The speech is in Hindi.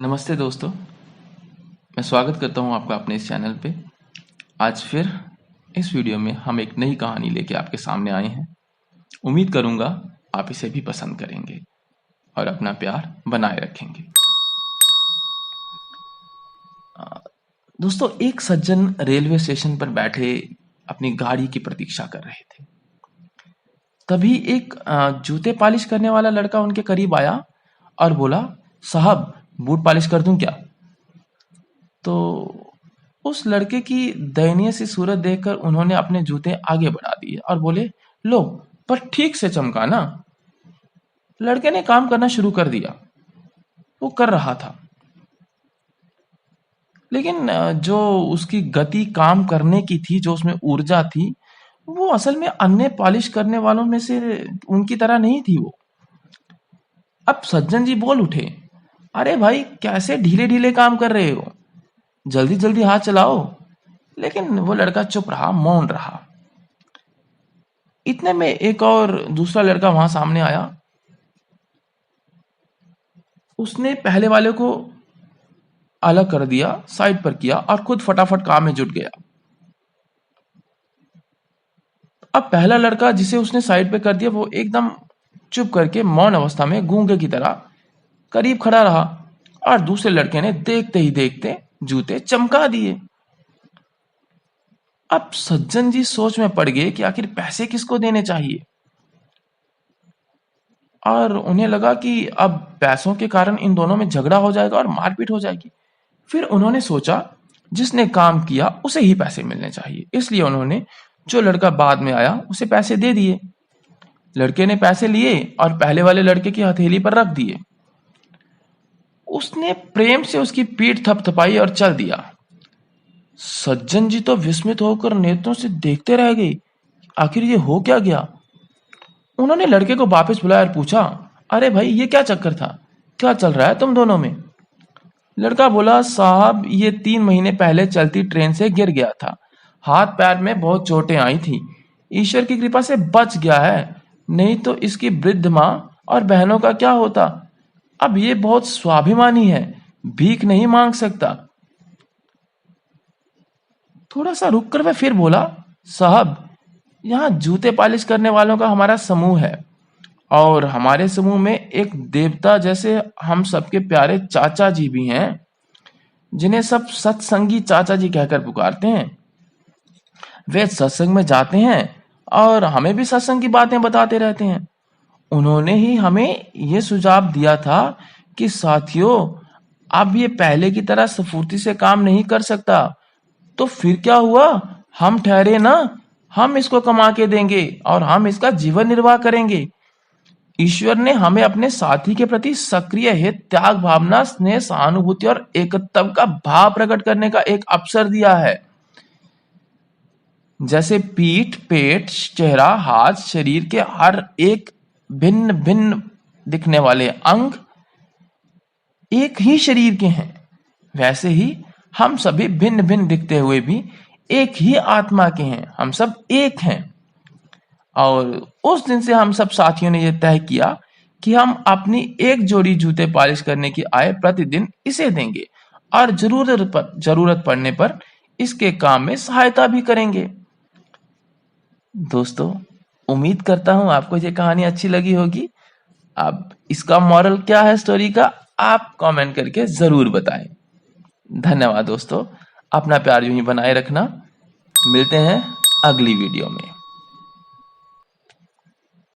नमस्ते दोस्तों, मैं स्वागत करता हूं आपका अपने इस चैनल पे। आज फिर इस वीडियो में हम एक नई कहानी लेके आपके सामने आए हैं। उम्मीद करूंगा आप इसे भी पसंद करेंगे और अपना प्यार बनाए रखेंगे। दोस्तों, एक सज्जन रेलवे स्टेशन पर बैठे अपनी गाड़ी की प्रतीक्षा कर रहे थे। तभी एक जूते पॉलिश करने वाला लड़का उनके करीब आया और बोला, साहब बूट पॉलिश कर दूं क्या? तो उस लड़के की दयनीय सी सूरत देखकर उन्होंने अपने जूते आगे बढ़ा दिए और बोले, लो, पर ठीक से चमकाना। लड़के ने काम करना शुरू कर दिया। वो कर रहा था, लेकिन जो उसकी गति काम करने की थी, जो उसमें ऊर्जा थी, वो असल में अन्य पॉलिश करने वालों में से उनकी तरह नहीं थी वो। अब सज्जन जी बोल उठे, अरे भाई, कैसे ढीले ढीले काम कर रहे हो, जल्दी जल्दी हाथ चलाओ। लेकिन वो लड़का चुप रहा, मौन रहा। इतने में एक और दूसरा लड़का वहां सामने आया। उसने पहले वाले को अलग कर दिया, साइड पर किया और खुद फटाफट काम में जुट गया। अब पहला लड़का जिसे उसने साइड पे कर दिया, वो एकदम चुप करके मौन अवस्था में गूंगे की तरह करीब खड़ा रहा और दूसरे लड़के ने देखते ही देखते जूते चमका दिए। अब सज्जन जी सोच में पड़ गए कि आखिर पैसे किसको देने चाहिए, और उन्हें लगा कि अब पैसों के कारण इन दोनों में झगड़ा हो जाएगा और मारपीट हो जाएगी। फिर उन्होंने सोचा, जिसने काम किया उसे ही पैसे मिलने चाहिए। इसलिए उन्होंने जो लड़का बाद में आया उसे पैसे दे दिए। लड़के ने पैसे लिए और पहले वाले लड़के की हथेली पर रख दिए। उसने प्रेम से उसकी पीठ थपथपाई और चल दिया। सज्जन जी तो विस्मित होकर नेत्रों से देखते रह गए, आखिर ये हो क्या गया। उन्होंने लड़के को वापस बुलाया और पूछा, अरे भाई, ये क्या चक्कर था, क्या चल रहा है तुम दोनों में? लड़का बोला, साहब ये 3 महीने पहले चलती ट्रेन से गिर गया था, हाथ पैर में बहुत चोटें आई थी, ईश्वर की कृपा से बच गया है, नहीं तो इसकी वृद्ध माँ और बहनों का क्या होता। अब ये बहुत स्वाभिमानी है, भीख नहीं मांग सकता। थोड़ा सा रुक कर वह फिर बोला, साहब यहाँ जूते पॉलिश करने वालों का हमारा समूह है, और हमारे समूह में एक देवता जैसे हम सबके प्यारे चाचा जी भी हैं, जिन्हें सब सत्संगी चाचा जी कहकर पुकारते हैं। वे सत्संग में जाते हैं और हमें भी सत्संग की बातें बताते रहते हैं। उन्होंने ही हमें ये सुझाव दिया था कि साथियों, अब ये पहले की तरह स्फूर्ति से काम नहीं कर सकता, तो फिर क्या हुआ, हम ठहरे ना, हम इसको कमा के देंगे और हम इसका जीवन निर्वाह करेंगे। ईश्वर ने हमें अपने साथी के प्रति सक्रिय हित, त्याग भावना, स्नेह, सहानुभूति और एकत्व का भाव प्रकट करने का एक अवसर दिया है। जैसे पीठ, पेट, चेहरा, हाथ, शरीर के हर एक भिन्न भिन्न दिखने वाले अंग एक ही शरीर के हैं, वैसे ही हम सभी भिन्न भिन्न दिखते हुए भी एक ही आत्मा के हैं। हम सब एक हैं। और उस दिन से हम सब साथियों ने यह तय किया कि हम अपनी एक जोड़ी जूते पॉलिश करने की आय प्रतिदिन इसे देंगे और जरूरत पड़ने पर इसके काम में सहायता भी करेंगे। दोस्तों, उम्मीद करता हूं आपको ये कहानी अच्छी लगी होगी। अब इसका मॉरल क्या है स्टोरी का, आप कमेंट करके जरूर बताएं। धन्यवाद दोस्तों, अपना प्यार यूं ही बनाए रखना। मिलते हैं अगली वीडियो में।